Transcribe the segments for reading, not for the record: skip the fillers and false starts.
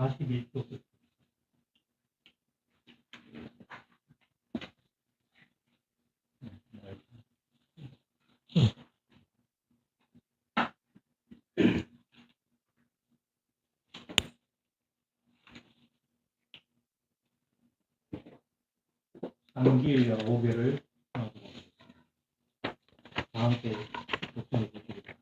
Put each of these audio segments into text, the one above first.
42쪽. 상기의 5개를 하고 다 함께 독송해 주십니다.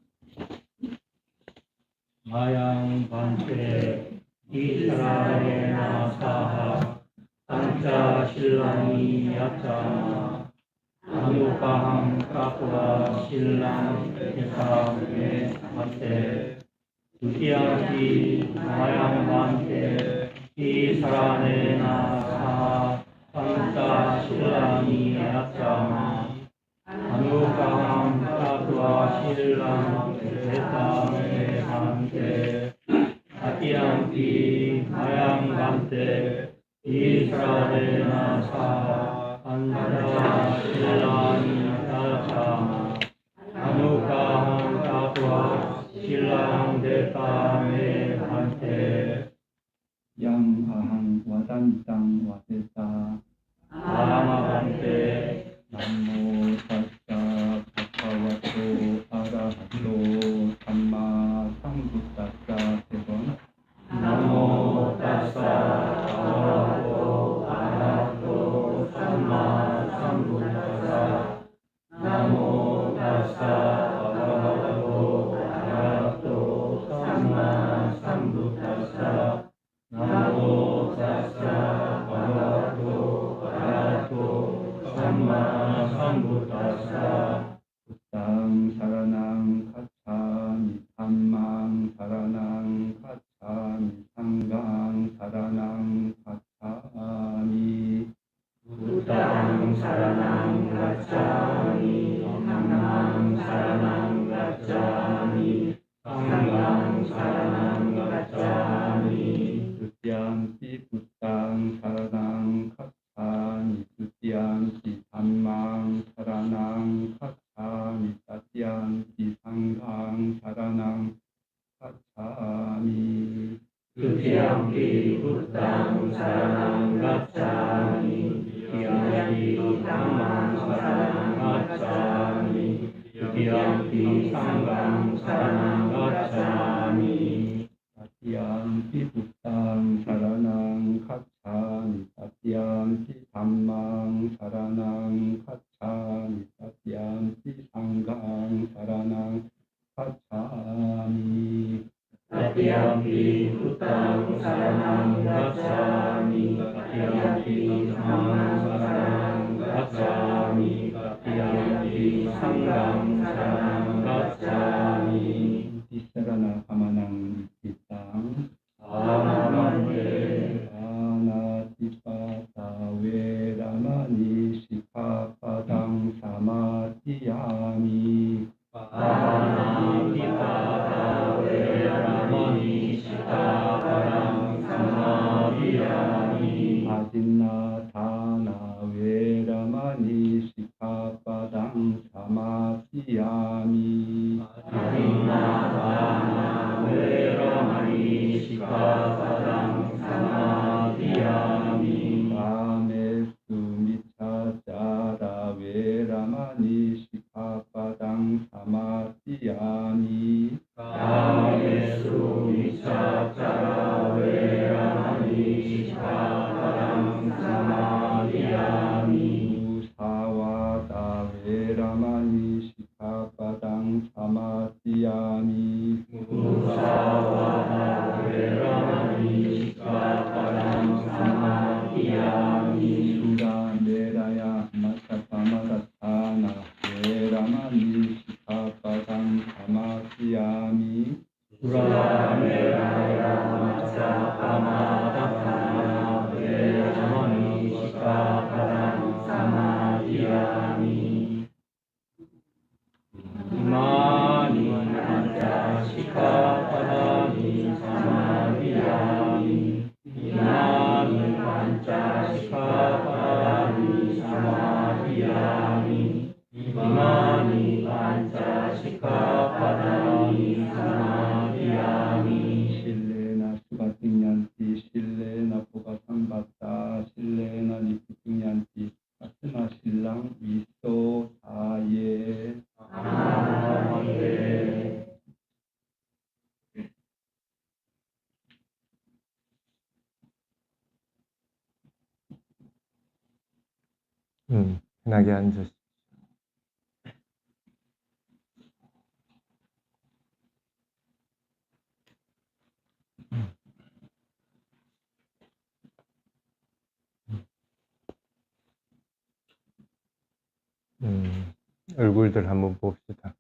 마양 반체 이스라엘나 사하 땅자 신랑이 야자 아누바함 까프와 신랑 대사의 한테 두티아기 마양 반체 이스라엘나 사하 땅자 신랑이 야자 아누바함 까프와 신랑 대사의 한테 아티안티 마양 반테 이스라엘나 사 안자 신랑이 야자 아누카함 까프와 신랑 대사의 한테 양아항 와단땅 와세사 아마 반테 남모 타사 바카와토 아라하토 삼마 삼부타사 세번 나모 타사 아라하토 아라하토 삼마 삼부타사 나모 타사 아라하토 아라하토 삼마 삼부타사 나모 타사 아라하토 아라하토 삼마 삼부타사 부땅 사라낭 가차미 삼망 사라낭 가차미 상강 사라낭 가차미 부땅 사라낭 가짜미 상강 사라낭 가짜미 상강 사라낭 가짜미 두띠안티 부땅 사라낭 가차미 두띠안티 삼망 사라낭 가차미 따띠안티 상강 사라낭 가차미 두티암피 부땅 사라낭 가짜미 두티암피 상강 사라낭 가짜미 두티암피 상강 사라낭 가짜미 따띠안티 부땅 사라낭 가차미 따띠안티 삼망 사라낭 가차미 따띠안티 상강 사라낭 가차미 따띠암피 부땅 사라낭 가짜미 따띠암피 상강 사라낭 가짜미 따띠암피 상강 사라낭 가짜미 디사라나 하마낭 디땅 아마반테 아나티파타 웨라마니 시카파당 사마티야미 아나티파타 웨라마니 시카파당 사마디야미 아진나타나 웨라마니 시카파당 사마티야미 아딘나다나 웨라마니 시카파당 사마디야미 가메수 미차자라 웨라마니 시카파당 사마티야미 가메수 미차차라 웨라마니 시카파당 사마디야미 티 실레나 보가상바타 실레나 니푸팅얀티 아스나 신랑 위소 다예 아멘. 편하게 앉으시죠. 얼굴들 한번 봅시다.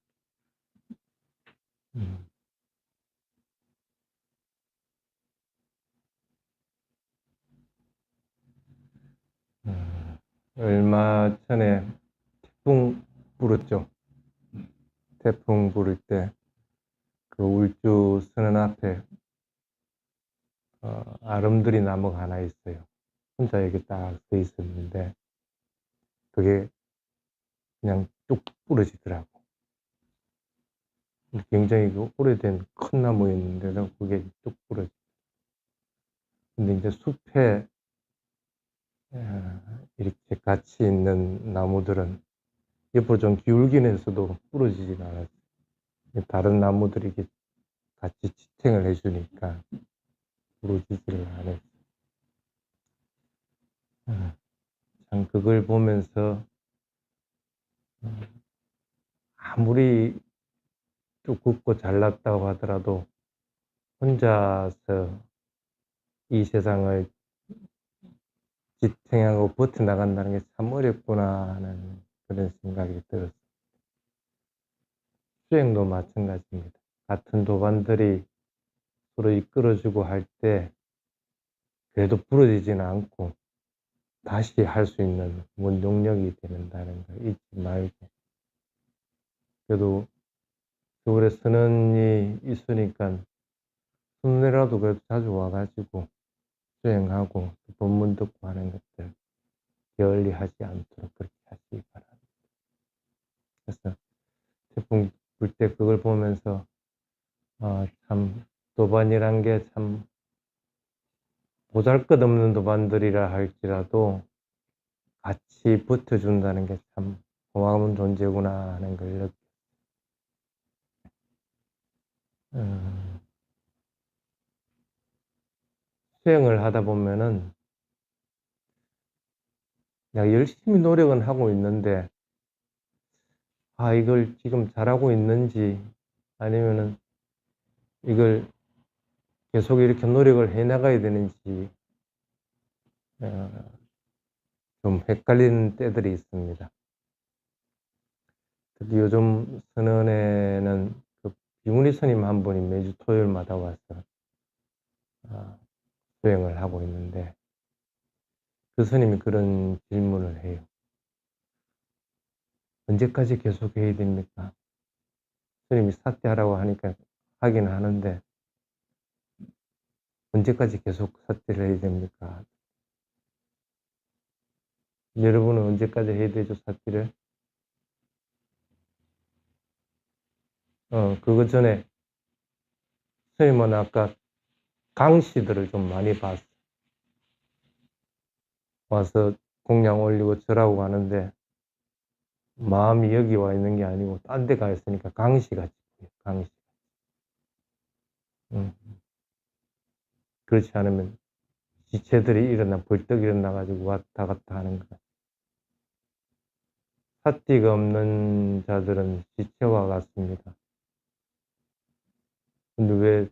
얼마 전에 태풍 불었죠. 태풍 불을 때 그 울주 선원 앞에 아름드리 나무가 하나 있어요. 혼자 여기 딱 서 있었는데 그게 그냥 쭉 부러지더라고. 굉장히 그 오래된 큰 나무였는데도 그게 쭉 부러져. 근데 이제 숲에 이렇게 같이 있는 나무들은 옆으로 좀 기울긴 했어도 부러지진 않았어요. 다른 나무들이 이렇게 같이 지탱을 해주니까 부러지지를 않았어요. 참 그걸 보면서 아무리 쭉 굵고 잘났다고 하더라도 혼자서 이 세상을 지탱하고 버텨나간다는 게 참 어렵구나 하는 그런 생각이 들었어요. 수행도 마찬가지입니다. 같은 도반들이 서로 이끌어주고 할 때 그래도 부러지지는 않고 다시 할 수 있는 원동력이 된다는 걸 잊지 말고, 그래도 겨울에 선언이 있으니까 손내라도 그래도 자주 와가지고 수행하고 본문 듣고 하는 것들 게을리하지 않도록 그렇게 하시기 바랍니다. 그래서 태풍 불 때 그걸 보면서 참 도반이란 게 참 보잘것없는 도반들이라 할지라도 같이 버텨준다는 게 참 고마운 존재구나 하는 걸 느꼈어요. 수행을 하다 보면은 그냥 열심히 노력은 하고 있는데 이걸 지금 잘하고 있는지 아니면은 이걸 계속 이렇게 노력을 해 나가야 되는지 좀 헷갈리는 때들이 있습니다. 특히 요즘 선언에는 그 비무니 스님 한 분이 매주 토요일마다 와서 수행을 하고 있는데 그 스님이 그런 질문을 해요. 언제까지 계속 해야 됩니까? 스님이 사퇴하라고 하니까 하긴 하는데 언제까지 계속 사퇴를 해야 됩니까? 여러분은 언제까지 해야 되죠, 사퇴를? 그거 전에 스님은 아까 강씨들을 좀 많이 봤어. 와서 공양 올리고 절하고 가는데 마음이 여기 와 있는 게 아니고 딴 데 가 있으니까 강씨같이 보여, 강씨. 그렇지 않으면 지체들이 벌떡 일어나가지고 왔다 갔다 하는 거야. 사띠가 없는 자들은 지체와 같습니다. 근데 왜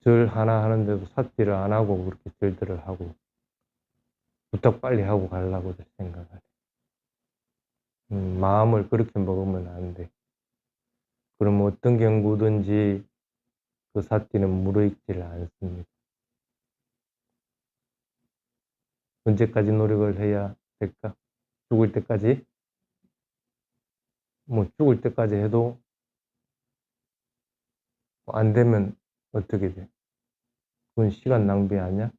절 하나 하는데도 사띠를 안 하고 그렇게 절들을 하고 부탁 빨리 하고 가려고 생각하래. 마음을 그렇게 먹으면 안 돼. 그럼 어떤 경구든지 그 사띠는 무르익지를 않습니다. 언제까지 노력을 해야 될까? 죽을 때까지? 뭐 죽을 때까지 해도 안 되면 어떻게 돼? 그건 시간 낭비 아니야?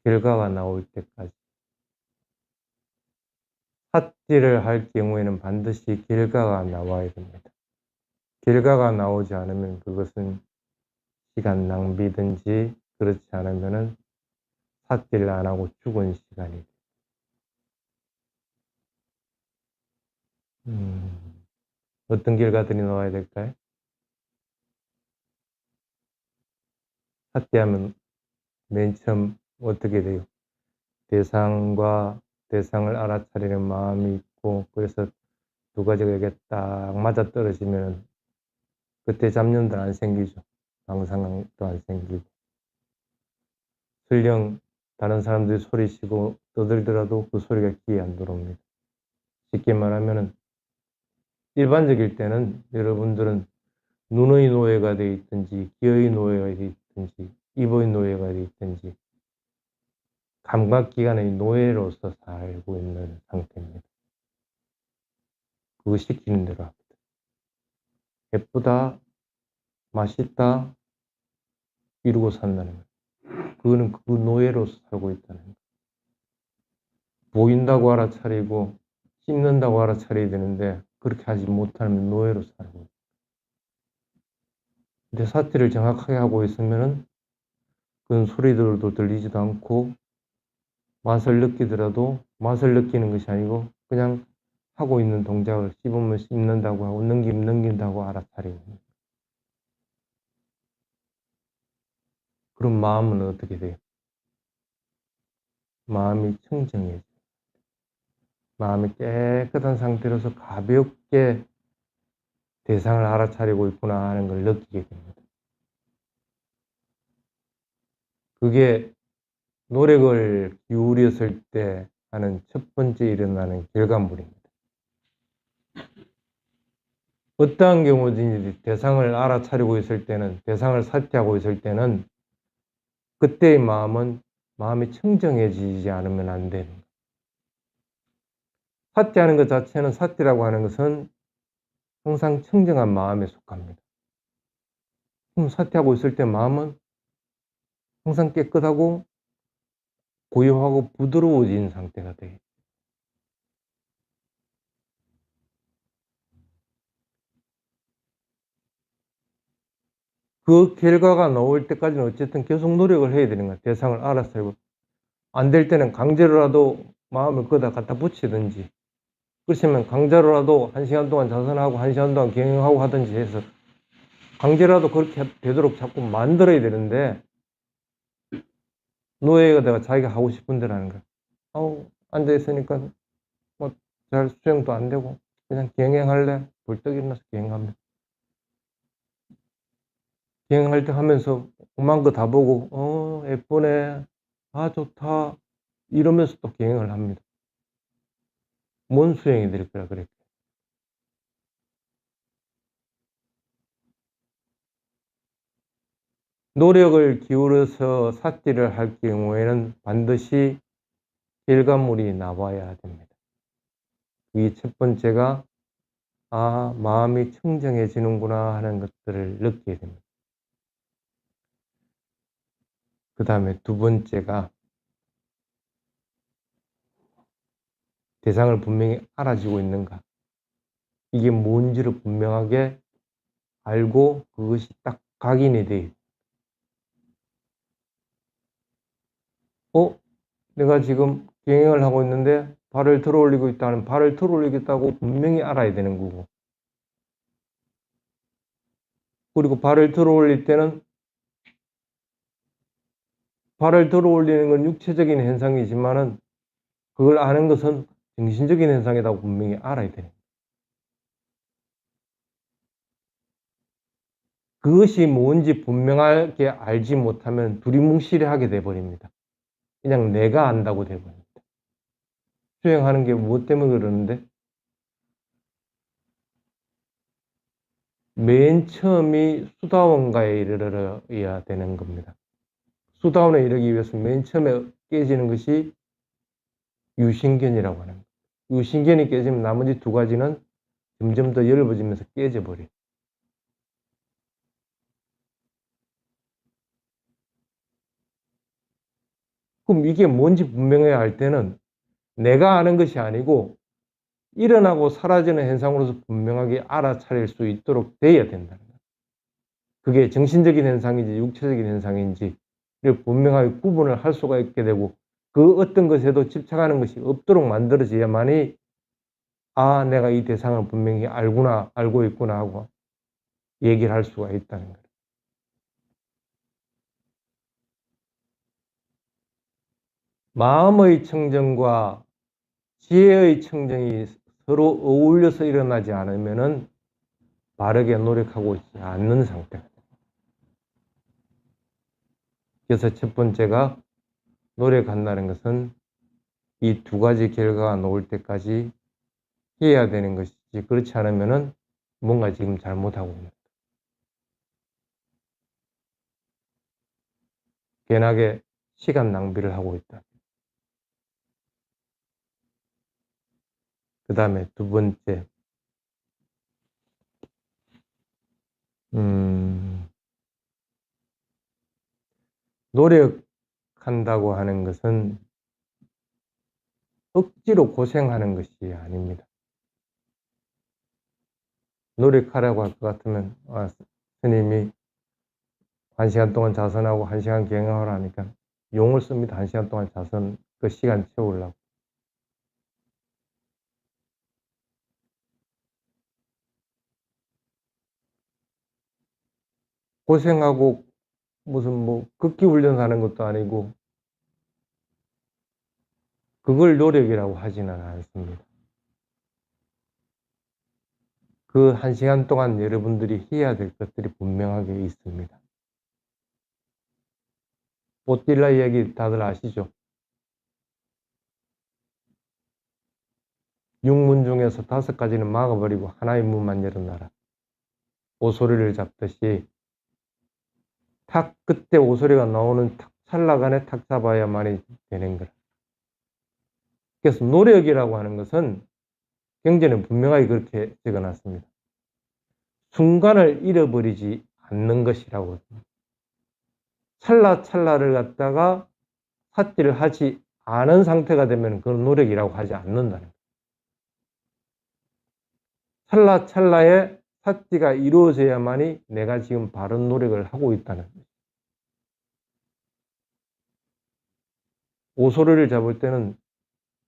결과가 나올 때까지. 삿질을 할 경우에는 반드시 결과가 나와야 됩니다. 결과가 나오지 않으면 그것은 시간 낭비든지 그렇지 않으면은 삿대를 안 하고 죽은 시간이 돼. 어떤 결과들이 나와야 될까요? 삿대하면 맨 처음 어떻게 돼요? 대상과 대상을 알아차리는 마음이 있고, 그래서 두 가지가 이게 딱 맞아 떨어지면 그때 잡념도 안 생기죠. 망상도 안 생기고. 설령 다른 사람들이 소리치고 떠들더라도 그 소리가 귀에 안 들어옵니다. 쉽게 말하면은 일반적일 때는 여러분들은 눈의 노예가 되어 있든지 귀의 노예가 되어 있든지 입의 노예가 되어 있든지 감각기관의 노예로서 살고 있는 상태입니다. 그거 시키는 대로 합니다. 예쁘다, 맛있다 이러고 산다는 거예요. 그거는 그 노예로서 살고 있다는 거예요. 보인다고 알아차리고 씹는다고 알아차려야 되는데 그렇게 하지 못하면 노예로 살고 있어요. 근데 사티를 정확하게 하고 있으면은 그런 소리들도 들리지도 않고 맛을 느끼더라도 맛을 느끼는 것이 아니고 그냥 하고 있는 동작을 씹으면 씹는다고 하고 넘기면 넘긴다고 알아차리고 있는 거예요. 그럼 마음은 어떻게 돼요? 마음이 청정해져요. 마음이 깨끗한 상태로서 가볍게 대상을 알아차리고 있구나 하는 걸 느끼게 됩니다. 그게 노력을 기울였을 때 하는 첫 번째 일어나는 결과물입니다. 어떠한 경우든지 대상을 알아차리고 있을 때는, 대상을 사티하고 있을 때는 그때의 마음이 청정해지지 않으면 안 되는 거예요. 사티하는 것 자체는, 사티라고 하는 것은 항상 청정한 마음에 속합니다. 그럼 사티하고 있을 때 마음은 항상 깨끗하고 고요하고 부드러워진 상태가 돼요. 그 결과가 나올 때까지는 어쨌든 계속 노력을 해야 되는 거예요. 대상을 알아차리고. 안 될 때는 강제로라도 마음을 거기다 갖다 붙이든지, 그렇지만 강제로라도 1시간 동안 자선하고 1시간 동안 경영하고 하든지 해서 강제라도 그렇게 되도록 자꾸 만들어야 되는데, 노예가 내가 자기가 하고 싶은 대로 하는 거야. 앉아있으니까 뭐 잘 수영도 안 되고 그냥 경영할래? 벌떡 일어나서 경영합니다. 경영할 때 하면서 오만 거 다 보고 예쁘네, 좋다 이러면서 또 경영을 합니다. 뭔 수행이 될 거라 그랬죠. 노력을 기울여서 삿질을 할 경우에는 반드시 결과물이 나와야 됩니다. 이 첫 번째가 마음이 청정해지는구나 하는 것들을 느끼게 됩니다. 그 다음에 두 번째가 대상을 분명히 알아지고 있는가, 이게 뭔지를 분명하게 알고 그것이 딱 각인이 돼. 내가 지금 경영을 하고 있는데 발을 들어 올리고 있다는, 발을 들어 올리겠다고 분명히 알아야 되는 거고, 그리고 발을 들어 올릴 때는 발을 들어 올리는 건 육체적인 현상이지만은 그걸 아는 것은 정신적인 현상이라고 분명히 알아야 돼요. 그것이 뭔지 분명하게 알지 못하면 두리뭉실하게 돼버립니다. 그냥 내가 안다고 돼버립니다. 수행하는 게 무엇 때문에 그러는데, 맨 처음이 수다원가에 이르러야 되는 겁니다. 수다원에 이르기 위해서 맨 처음에 깨지는 것이 유신견이라고 하는 거예요. 유신견이 깨지면 나머지 두 가지는 점점 더 열어지면서 깨져버려요. 그럼 이게 뭔지 분명해야 할 때는 내가 아는 것이 아니고 일어나고 사라지는 현상으로서 분명하게 알아차릴 수 있도록 돼야 된다는 거예요. 그게 정신적인 현상인지 육체적인 현상인지 분명하게 구분을 할 수가 있게 되고 그 어떤 것에도 집착하는 것이 없도록 만들어져야만이 아, 내가 이 대상을 분명히 알고 있구나 하고 얘기를 할 수가 있다는 거예요. 마음의 청정과 지혜의 청정이 서로 어울려서 일어나지 않으면은 바르게 노력하고 있지 않는 상태가 됩니다. 그래서 첫 번째가 노력한다는 것은 이 두 가지 결과가 나올 때까지 해야 되는 것이지 그렇지 않으면은 뭔가 지금 잘못하고 있는 거예요. 괜하게 시간 낭비를 하고 있다. 그 다음에 두 번째, 노력한다고 하는 것은 억지로 고생하는 것이 아닙니다. 노력하라고 할 것 같으면 스님이 1시간 동안 자선하고 1시간 경영하라 하니까 용을 씁니다. 1시간 동안 자선 그 시간 채우려고. 고생하고 무슨 뭐 극기 훈련하는 것도 아니고 그걸 노력이라고 하지는 않습니다. 그 1시간 동안 여러분들이 해야 될 것들이 분명하게 있습니다. 보틸라 이야기 다들 아시죠? 6문 중에서 5가지는 막아버리고 하나의 문만 열어놔라. 오소리를 잡듯이 탁 그때 오소리가 나오는 탁 찰나간에 탁 잡아야만이 되는 거라. 그래서 노력이라고 하는 것은 경전에 분명하게 그렇게 적어놨습니다. 순간을 잃어버리지 않는 것이라고. 찰나를 갖다가 삿질을 하지 않은 상태가 되면 그건 노력이라고 하지 않는다는 거예요. 찰나에 삿지가 이루어져야만이 내가 지금 바른 노력을 하고 있다는 거예요. 오소리를 잡을 때는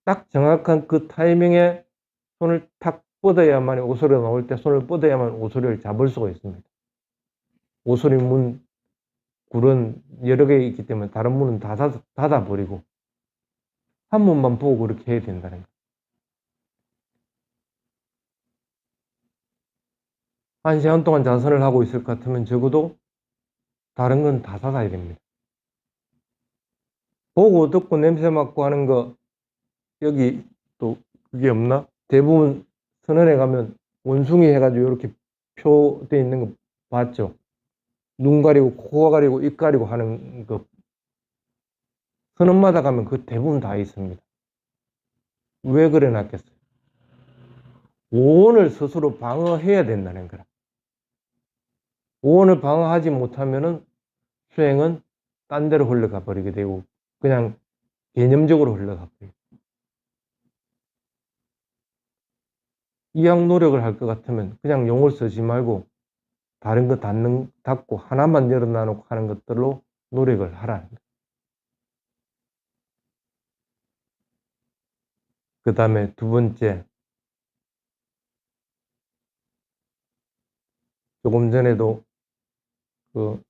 딱 정확한 그 타이밍에 손을 탁 뻗어야만 오소리가 나올 때 손을 뻗어야만 오소리를 잡을 수가 있습니다. 오소리 문, 굴은 여러 개 있기 때문에 다른 문은 다 닫아버리고 한 문만 보고 그렇게 해야 된다는 거예요. 1시간 동안 자선을 하고 있을 것 같으면 적어도 다른 건 다 닫아야 됩니다. 보고 듣고 냄새 맡고 하는 거 여기 또 그게 없나? 대부분 선언에 가면 원숭이 해가지고 이렇게 표돼 있는 거 봤죠? 눈 가리고 코 가리고 입 가리고 하는 거 선언마다 가면 그 대부분 다 있습니다. 왜 그래 놨겠어요? 오온을 스스로 방어해야 된다는 거라. 오온을 방어하지 못하면은 수행은 딴 데로 흘러가 버리게 되고 그냥 개념적으로 흘러가 버려요. 이왕 노력을 할 것 같으면 그냥 용을 쓰지 말고 다른 거 닫고 하나만 열어놔놓고 하는 것들로 노력을 하라는 거예요. 그 다음에 두 번째, 조금 전에도 그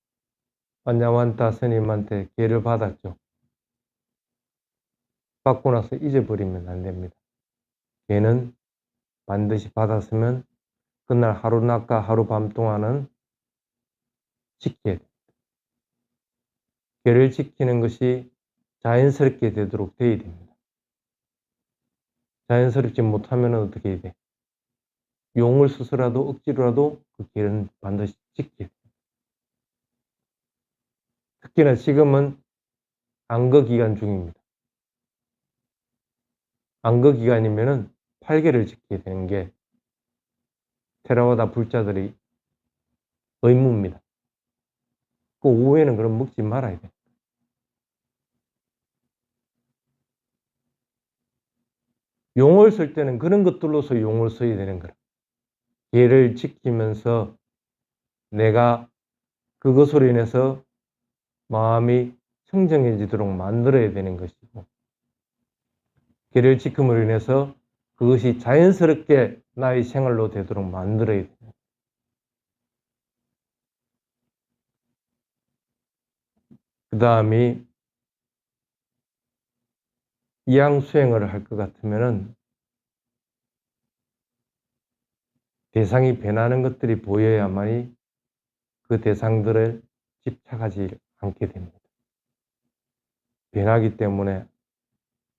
안냐완타 스님한테 기회를 받았죠. 받고 나서 잊어버리면 안 됩니다. 기회는 반드시 받았으면 그날 하루 낮과 하루 밤 동안은 지켜야 됩니다. 기회를 지키는 것이 자연스럽게 되도록 되어야 됩니다. 자연스럽지 못하면 어떻게 해야 돼? 용을 쓰서라도 억지로라도 그 기회는 반드시 지켜야 됩니다. 특히나 지금은 안거 기간 중입니다. 안거 기간이면은 8개를 지켜야 되는 게 테라와다 불자들의 의무입니다. 그 오후에는 그럼 먹지 말아야 돼요. 용을 쓸 때는 그런 것들로서 용을 써야 되는 거라. 계를 지키면서 내가 그것으로 인해서 마음이 청정해지도록 만들어야 되는 것이고, 계를 지킴으로 인해서 그것이 자연스럽게 나의 생활로 되도록 만들어야 돼요. 그 다음이 이양 수행을 할 것 같으면은 대상이 변하는 것들이 보여야만이 그 대상들을 집착하지 않게 됩니다. 변하기 때문에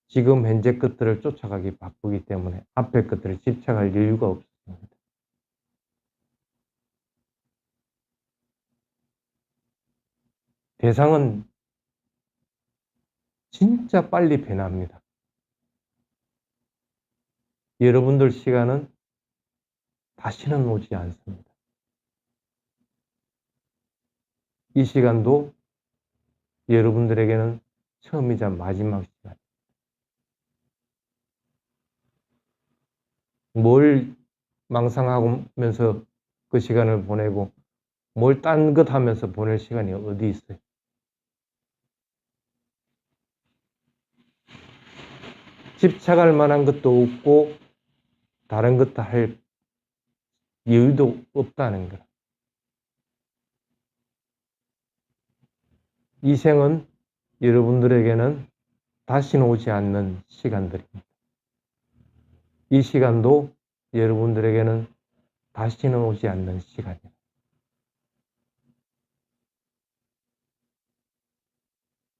지금 현재 것들을 쫓아가기 바쁘기 때문에 앞에 것들을 집착할 이유가 없습니다. 대상은 진짜 빨리 변합니다. 여러분들 시간은 다시는 오지 않습니다. 이 시간도 여러분들에게는 처음이자 마지막 시간. 뭘 망상하면서 그 시간을 보내고 뭘 딴 것 하면서 보낼 시간이 어디 있어요? 집착할 만한 것도 없고 다른 것도 할 여유도 없다는 거라. 이 생은 여러분들에게는 다시는 오지 않는 시간들입니다. 이 시간도 여러분들에게는 다시는 오지 않는 시간입니다.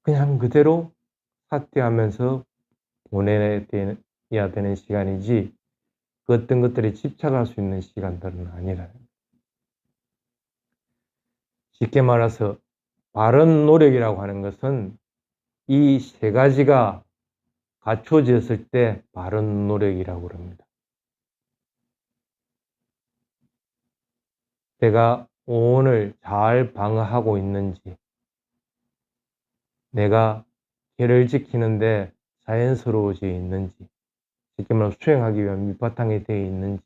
그냥 그대로 사퇴하면서 보내야 되는 시간이지 그 어떤 것들에 집착할 수 있는 시간들은 아니라. 쉽게 말해서 바른 노력이라고 하는 것은 이 세 가지가 갖춰졌을 때 바른 노력이라고 합니다. 내가 오온을 잘 방어하고 있는지, 내가 계를 지키는데 자연스러워져 있는지, 쉽게 말해서 수행하기 위한 밑바탕이 되어 있는지,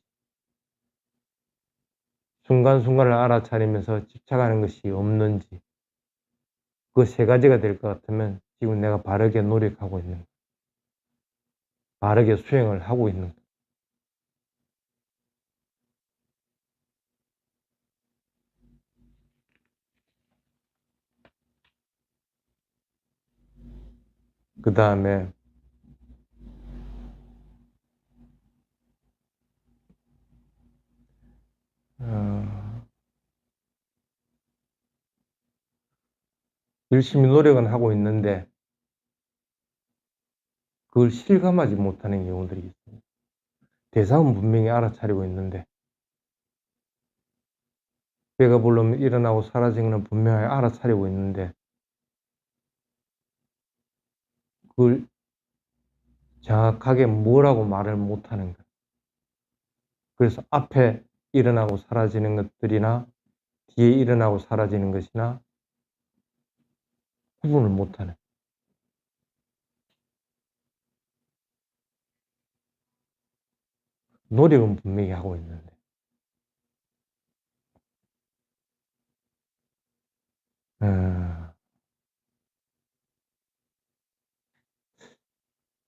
순간순간을 알아차리면서 집착하는 것이 없는지, 그 세 가지가 될 것 같으면 지금 내가 바르게 노력하고 있는 것, 바르게 수행을 하고 있는 것. 그 다음에 열심히 노력은 하고 있는데 그걸 실감하지 못하는 경우들이 있습니다. 대상은 분명히 알아차리고 있는데 배가 부르면 일어나고 사라지는 건 분명히 알아차리고 있는데 그걸 정확하게 뭐라고 말을 못하는 거예요. 그래서 앞에 일어나고 사라지는 것들이나 뒤에 일어나고 사라지는 것이나 구분을 못하는. 노력은 분명히 하고 있는데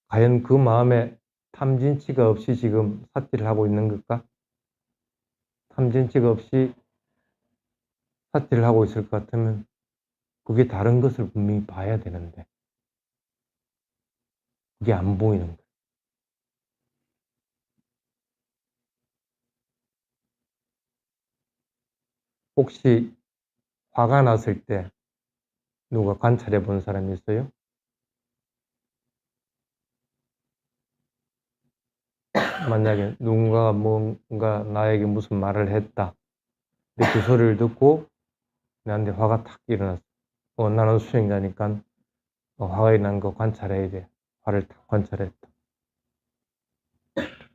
과연 그 마음에 탐진치가 없이 지금 삿질을 하고 있는 걸까? 탐진치가 없이 삿질을 하고 있을 것 같으면 그게 다른 것을 분명히 봐야 되는데 그게 안 보이는 거예요. 혹시 화가 났을 때 누가 관찰해 본 사람이 있어요? 만약에 누군가가 뭔가 나에게 무슨 말을 했다. 근데 그 소리를 듣고 나한테 화가 탁 일어났어. 나는 수행자니까 화가 일어난 거 관찰해야 돼. 화를 탁 관찰했다.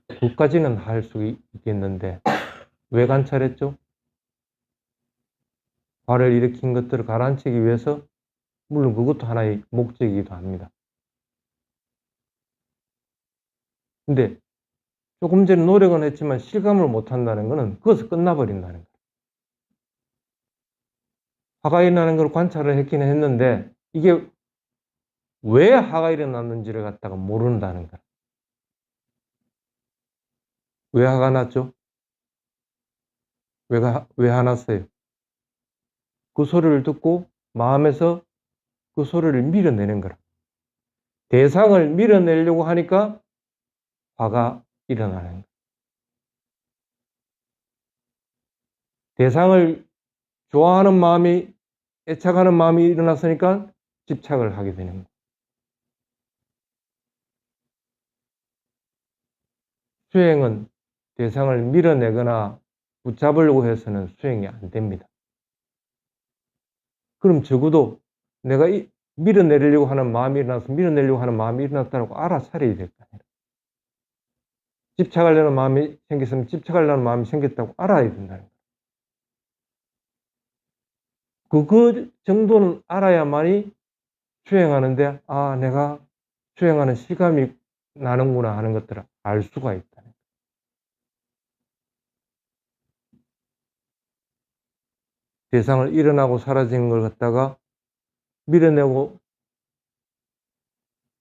그것까지는 할 수 있겠는데 왜 관찰했죠? 화를 일으킨 것들을 가라앉히기 위해서 물론 그것도 하나의 목적이기도 합니다. 근데 조금 전에 노력은 했지만 실감을 못 한다는 것은 거기서 끝나버린다는 거예요. 화가 일어나는 걸 관찰을 했기는 했는데 이게 왜 화가 일어났는지를 갖다가 모른다는 거예요. 왜 화가 났죠? 왜 화났어요? 그 소리를 듣고 마음에서 그 소리를 밀어내는 거라. 대상을 밀어내려고 하니까 화가 일어나는 거예요. 대상을 좋아하는 마음이, 애착하는 마음이 일어났으니까 집착을 하게 되는 거예요. 수행은 대상을 밀어내거나 붙잡으려고 해서는 수행이 안 됩니다. 그럼 적어도 내가 밀어내려고 하는 마음이 일어나서 밀어내려고 하는 마음이 일어났다고 알아차려야 될 거 아니에요. 집착하려는 마음이 생겼으면 집착하려는 마음이 생겼다고 알아야 된다는 거예요. 그 정도는 알아야만이 수행하는데 내가 수행하는 실감이 나는구나 하는 것들을 알 수가 있다는 거예요. 대상을 일어나고 사라지는 걸 갖다가 밀어내고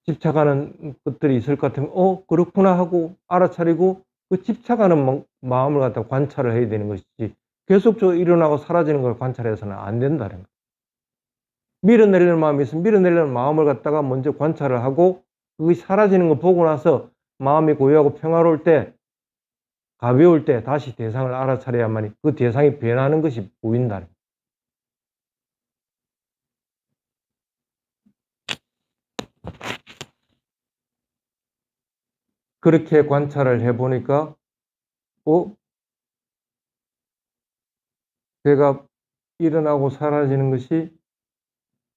집착하는 것들이 있을 것 같으면 그렇구나 하고 알아차리고 그 집착하는 마음을 갖다가 관찰을 해야 되는 것이지 계속적으로 일어나고 사라지는 걸 관찰해서는 안 된다는 거예요. 밀어내려는 마음이 있으면 밀어내려는 마음을 갖다가 먼저 관찰을 하고 그게 사라지는 거 보고 나서 마음이 고요하고 평화로울 때, 가벼울 때 다시 대상을 알아차려야만이 그 대상이 변하는 것이 보인다는 거예요. 그렇게 관찰을 해보니까 제가 일어나고 사라지는 것이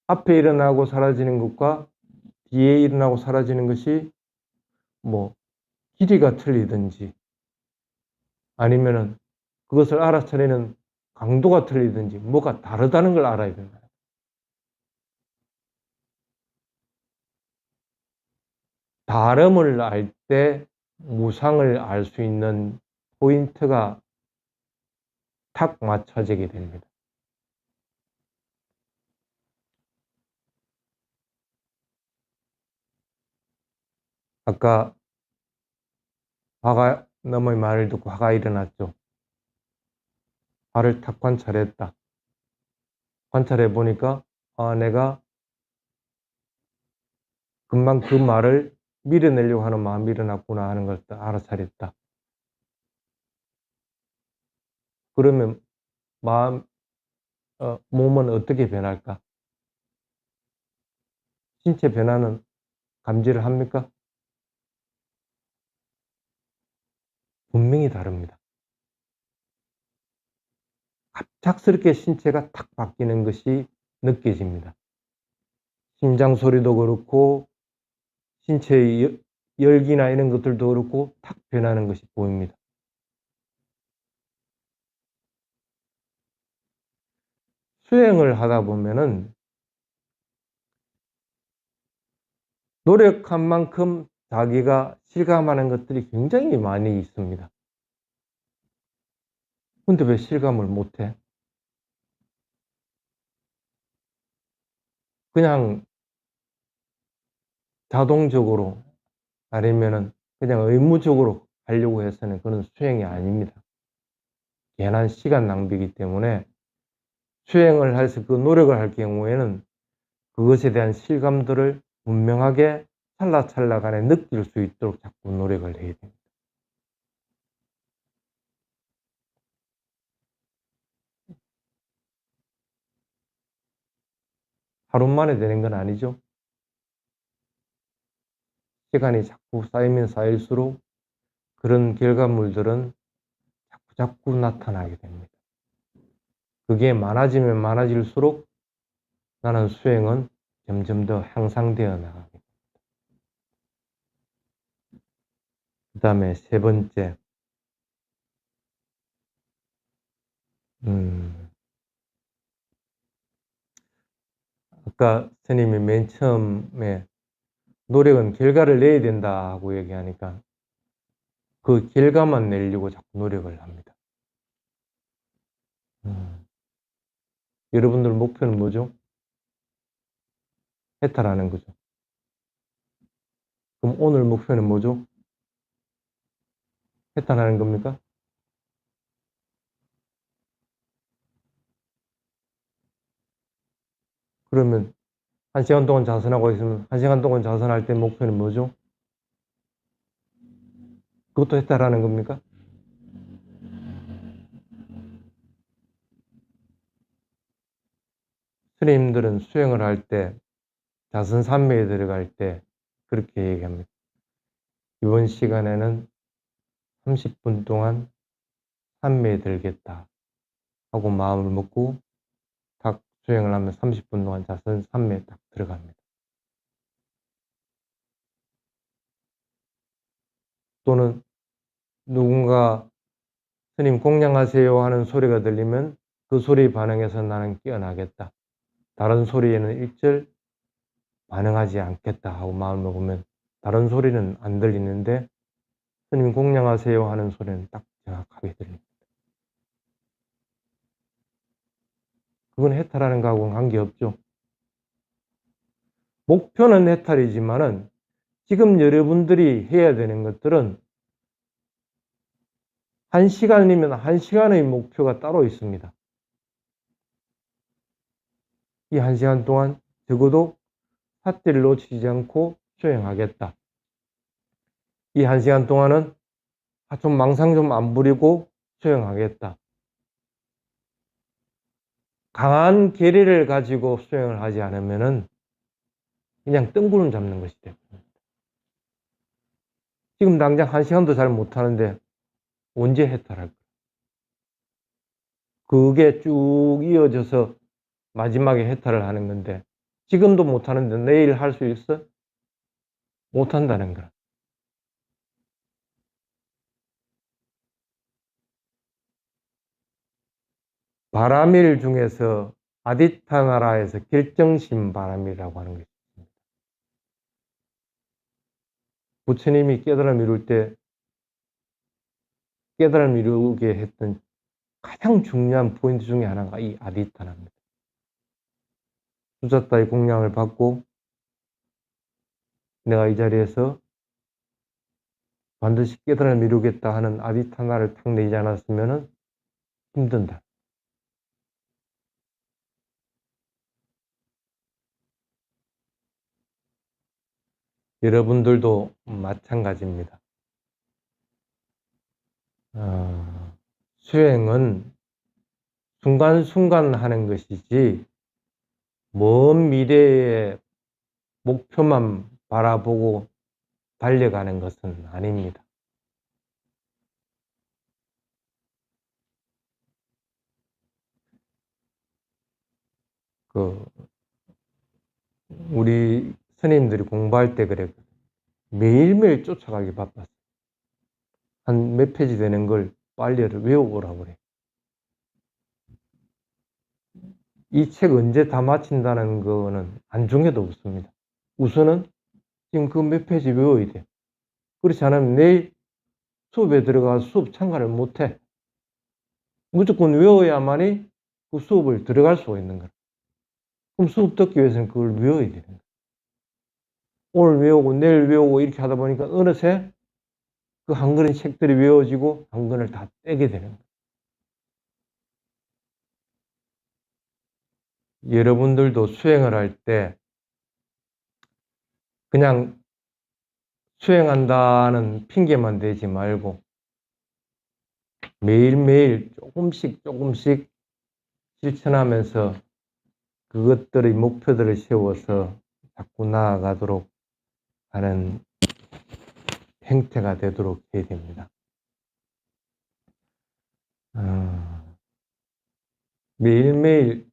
앞에 일어나고 사라지는 것과 뒤에 일어나고 사라지는 것이 길이가 틀리든지 아니면은 그것을 알아차리는 강도가 틀리든지 뭐가 다르다는 걸 알아야 된다. 다름을 알 때 무상을 알 수 있는 포인트가 탁 맞춰지게 됩니다. 아까 너머의 말을 듣고 화가 일어났죠. 화를 탁 관찰했다. 관찰해 보니까 내가 금방 그 말을 밀어내려고 하는 마음이 일어났구나 하는 걸 알아차렸다. 그러면 몸은 어떻게 변할까? 신체 변화는 감지를 합니까? 분명히 다릅니다. 갑작스럽게 신체가 탁 바뀌는 것이 느껴집니다. 심장 소리도 그렇고 신체의 열기나 이런 것들도 그렇고 탁 변하는 것이 보입니다. 수행을 하다 보면은 노력한 만큼 자기가 실감하는 것들이 굉장히 많이 있습니다. 근데 왜 실감을 못해? 그냥 자동적으로 아니면은 그냥 의무적으로 하려고 해서는 그건 수행이 아닙니다. 괜한 시간 낭비이기 때문에 수행을 해서 그 노력을 할 경우에는 그것에 대한 실감들을 분명하게 찰나찰나 간에 느낄 수 있도록 자꾸 노력을 해야 됩니다. 하루 만에 되는 건 아니죠. 시간이 자꾸 쌓이면 쌓일수록 그런 결과물들은 자꾸 나타나게 됩니다. 그게 많아지면 많아질수록 나는 수행은 점점 더 향상되어 나가게 됩니다. 그 다음에 세 번째, 아까 스님이 맨 처음에 노력은 결과를 내야 된다 하고 얘기하니까 그 결과만 내려고 자꾸 노력을 합니다. 여러분들 목표는 뭐죠? 해탈하는 거죠. 그럼 오늘 목표는 뭐죠? 해탈하는 겁니까? 그러면 1시간 동안 자선하고 있으면 1시간 동안 자선할 때 목표는 뭐죠? 그것도 해탈하는 겁니까? 스님들은 수행을 할 때, 자선 삼매에 들어갈 때 그렇게 얘기합니다. 이번 시간에는 30분 동안 삼매에 들겠다 하고 마음을 먹고 딱 수행을 하면 30분 동안 자선 삼매에 딱 들어갑니다. 또는 누군가 스님 공양하세요 하는 소리가 들리면 그 소리에 반응해서 나는 깨어나겠다. 다른 소리에는 일절 반응하지 않겠다 하고 마음을 먹으면 다른 소리는 안 들리는데 스님 공양하세요 하는 소리는 딱 정확하게 들립니다. 그건 해탈하는 거하고는 관계없죠. 목표는 해탈이지만은 지금 여러분들이 해야 되는 것들은 1시간이면 1시간의 목표가 따로 있습니다. 이 1시간 동안 적어도 삿대를 놓치지 않고 수행하겠다. 이 1시간 동안은 좀 망상 좀 안 부리고 수행하겠다. 강한 계리를 가지고 수행을 하지 않으면은 그냥 뜬구름 잡는 것이 됩니다. 지금 당장 1시간도 잘 못하는데 언제 해탈할까? 그게 쭉 이어져서 마지막에 해탈을 하는 건데 지금도 못하는데 내일 할 수 있어? 못한다는 거야. 바라밀 중에서 아디타나라에서 결정심 바라밀이라고 하는 것이 있습니다. 부처님이 깨달음 이룰 때 깨달음 이루게 했던 가장 중요한 포인트 중에 하나가 이 아디타나입니다. 수자따의 공양을 받고 내가 이 자리에서 반드시 깨달음을 이루겠다 하는 아디타나를 탁 내지 않았으면 힘든다. 여러분들도 마찬가지입니다. 수행은 순간순간 하는 것이지 먼 미래의 목표만 바라보고 달려가는 것은 아닙니다. 우리 스님들이 공부할 때 그래. 매일매일 쫓아가기 바빴어요. 한 몇 페이지 되는 걸 빨리 외워오라고 그래. 이 책 언제 다 마친다는 거는 안중에도 없습니다. 우선은 지금 그 몇 페이지 외워야 돼. 그렇지 않으면 내일 수업에 들어가서 수업 참가를 못해. 무조건 외워야만이 그 수업을 들어갈 수가 있는 거야. 그럼 수업 듣기 위해서는 그걸 외워야 되는 거야. 오늘 외우고 내일 외우고 이렇게 하다 보니까 어느새 그 한 권의 책들이 외워지고 한 권을 다 떼게 되는 거예요. 여러분들도 수행을 할 때 그냥 수행한다는 핑계만 대지 말고 매일매일 조금씩 실천하면서 그것들의 목표들을 세워서 자꾸 나아가도록 하는 행태가 되도록 해야 됩니다. 매일매일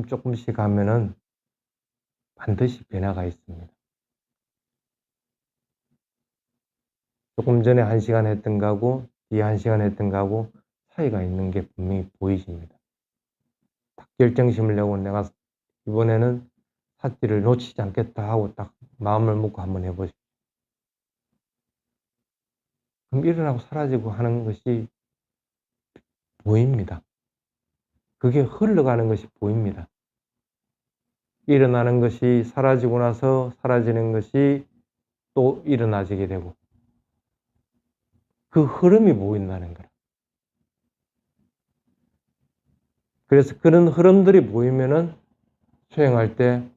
조금씩 하면은 반드시 변화가 있습니다. 조금 전에 1시간 했던 거하고 뒤에 1시간 했던 거하고 차이가 있는 게 분명히 보이십니다. 딱 결정심을 내고 내가 이번에는 삿대를 놓치지 않겠다 하고 딱 마음을 먹고 한번 해보십시오. 그럼 일어나고 사라지고 하는 것이 보입니다. 그게 흘러가는 것이 보입니다. 일어나는 것이 사라지고 나서 사라지는 것이 또 일어나지게 되고 그 흐름이 보인다는 거라. 그래서 그런 흐름들이 보이면은 수행할 때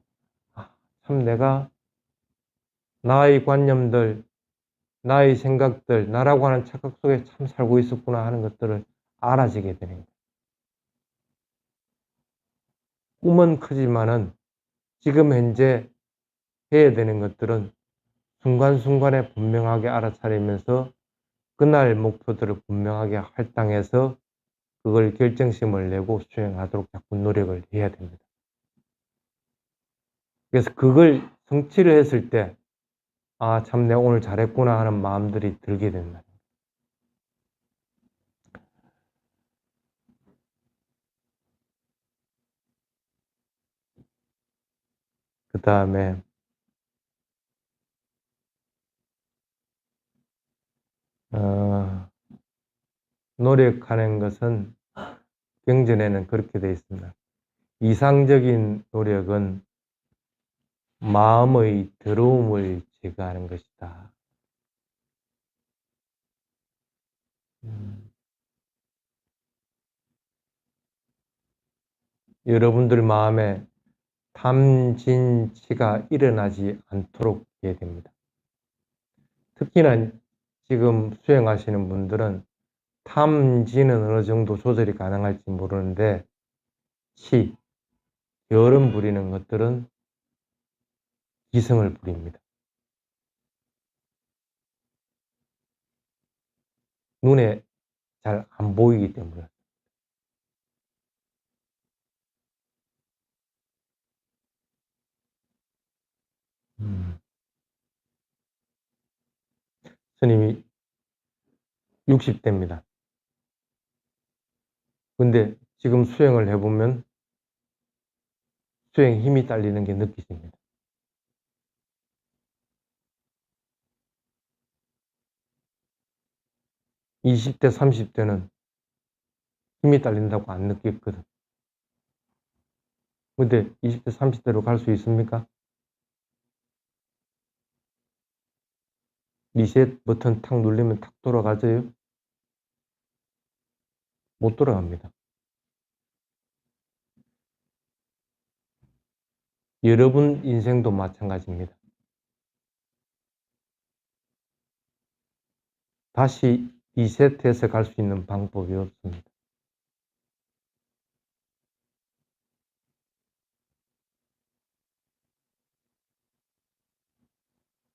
참 내가 나의 관념들, 나의 생각들, 나라고 하는 착각 속에 참 살고 있었구나 하는 것들을 알아지게 되는 거예요. 꿈은 크지만은 지금 현재 해야 되는 것들은 순간순간에 분명하게 알아차리면서 그날 목표들을 분명하게 할당해서 그걸 결정심을 내고 수행하도록 자꾸 노력을 해야 됩니다. 그래서 그걸 성취를 했을 때 아, 참 내가 오늘 잘했구나 하는 마음들이 들게 된다. 그 다음에 노력하는 것은 경전에는 그렇게 되어 있습니다. 이상적인 노력은 마음의 더러움을 제거하는 것이다. 여러분들 마음에 탐진치가 일어나지 않도록 해야 됩니다. 특히나 지금 수행하시는 분들은 탐진은 어느 정도 조절이 가능할지 모르는데 치, 여름 부리는 것들은 기승을 부립니다. 눈에 잘 안 보이기 때문에. 스님이 60대입니다. 근데 지금 수행을 해보면 수행 힘이 딸리는 게 느껴집니다. (20대) (30대는) 힘이 딸린다고 안 느꼈거든. 근데 20대 30대로 갈 수 있습니까? 리셋 버튼 탁 누르면 탁 돌아가져요? 못 돌아갑니다. 여러분 인생도 마찬가지입니다. 다시 리셋해서 갈 수 있는 방법이 없습니다.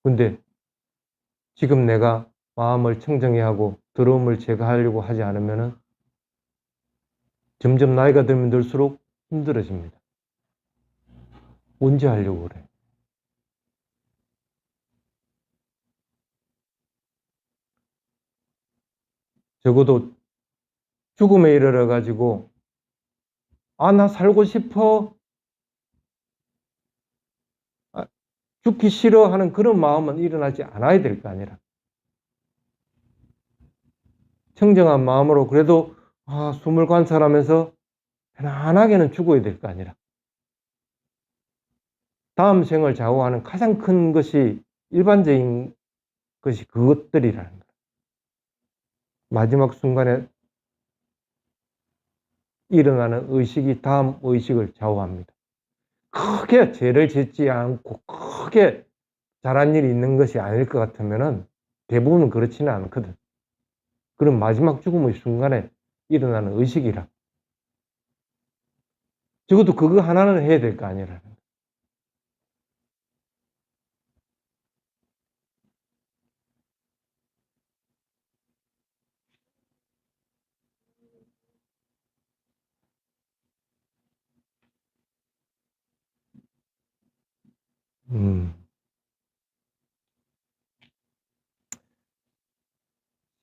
근데 지금 내가 마음을 청정히 하고 더러움을 제거하려고 하지 않으면 점점 나이가 들면 들수록 힘들어집니다. 언제 하려고 그래? 적어도 죽음에 이르러 가지고 아, 나 살고 싶어. 죽기 싫어 하는 그런 마음은 일어나지 않아야 될 거 아니라. 청정한 마음으로 그래도 숨을 관찰하면서 편안하게는 죽어야 될 거 아니라. 다음 생을 좌우하는 가장 큰 것이 일반적인 것이 그것들이라는 거예요. 마지막 순간에 일어나는 의식이 다음 의식을 좌우합니다. 크게 죄를 짓지 않고 크게 잘한 일이 있는 것이 아닐 것 같으면 대부분은 그렇지는 않거든. 그럼 마지막 죽음의 순간에 일어나는 의식이라. 적어도 그거 하나는 해야 될 거 아니라는 거야.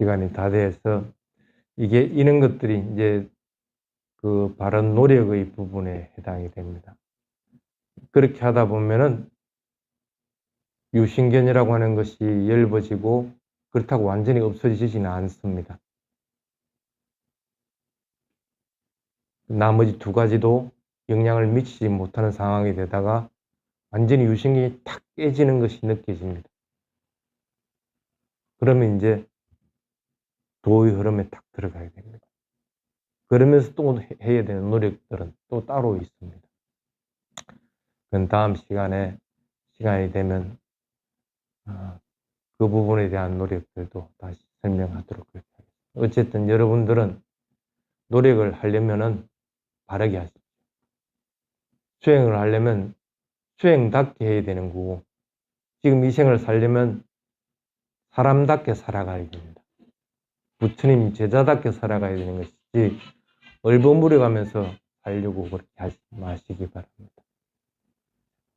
시간이 다 돼서 이게 이런 것들이 이제 그 바른 노력의 부분에 해당이 됩니다. 그렇게 하다 보면은 유신견이라고 하는 것이 엷어지고 그렇다고 완전히 없어지지는 않습니다. 나머지 두 가지도 영향을 미치지 못하는 상황이 되다가 완전히 유신경이 탁 깨지는 것이 느껴집니다. 그러면 이제 도의 흐름에 탁 들어가야 됩니다. 그러면서 또 해야 되는 노력들은 또 따로 있습니다. 그건 다음 시간이 되면 그 부분에 대한 노력들도 다시 설명하도록 하겠습니다. 어쨌든 여러분들은 노력을 하려면은 바르게 하십시오. 수행을 하려면 수행답게 해야 되는 거고, 지금 이 생을 살려면 사람답게 살아가야 됩니다. 부처님 제자답게 살아가야 되는 것이지 얼버무려가면서 살려고 그렇게 하지 마시기 바랍니다.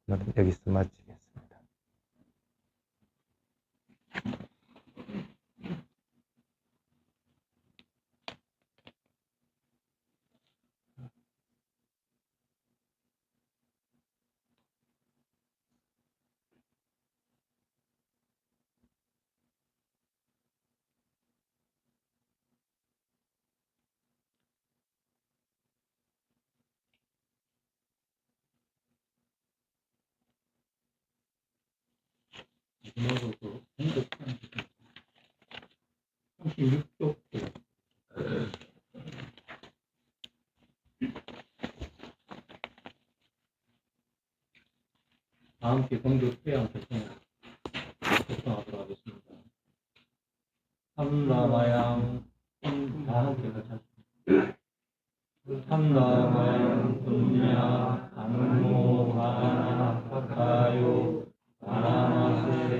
오늘은 여기서 마치겠습니다. 마지막으로 행복한 36쪽 다음 주 공급 회원 결정하도록 하겠습니다. 삼라마양 다 함께 같이 하겠습니다. 삼라마양 분야 안모 바나 파카요 바나마세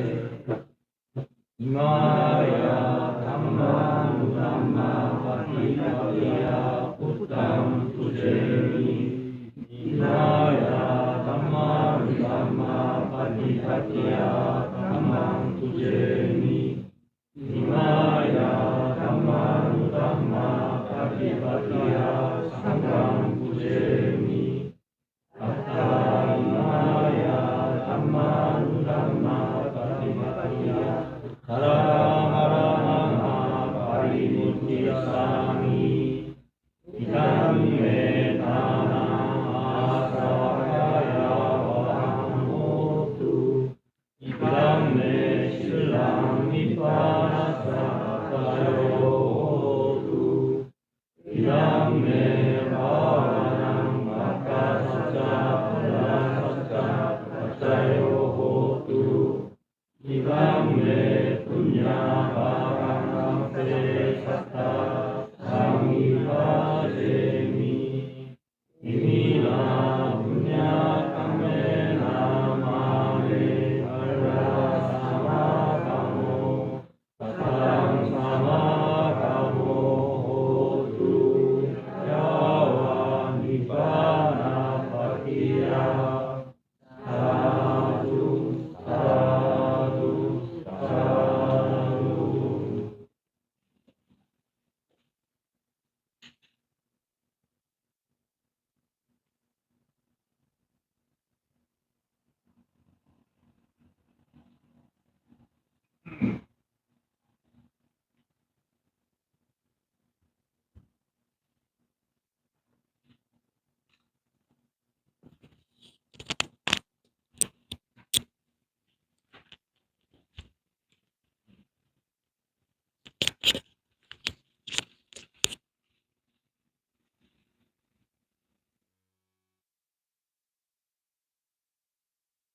이마야 담마 담마 파티파티야 우tam 투제미 이마야 담마 담마 파티파티야 담마 투제미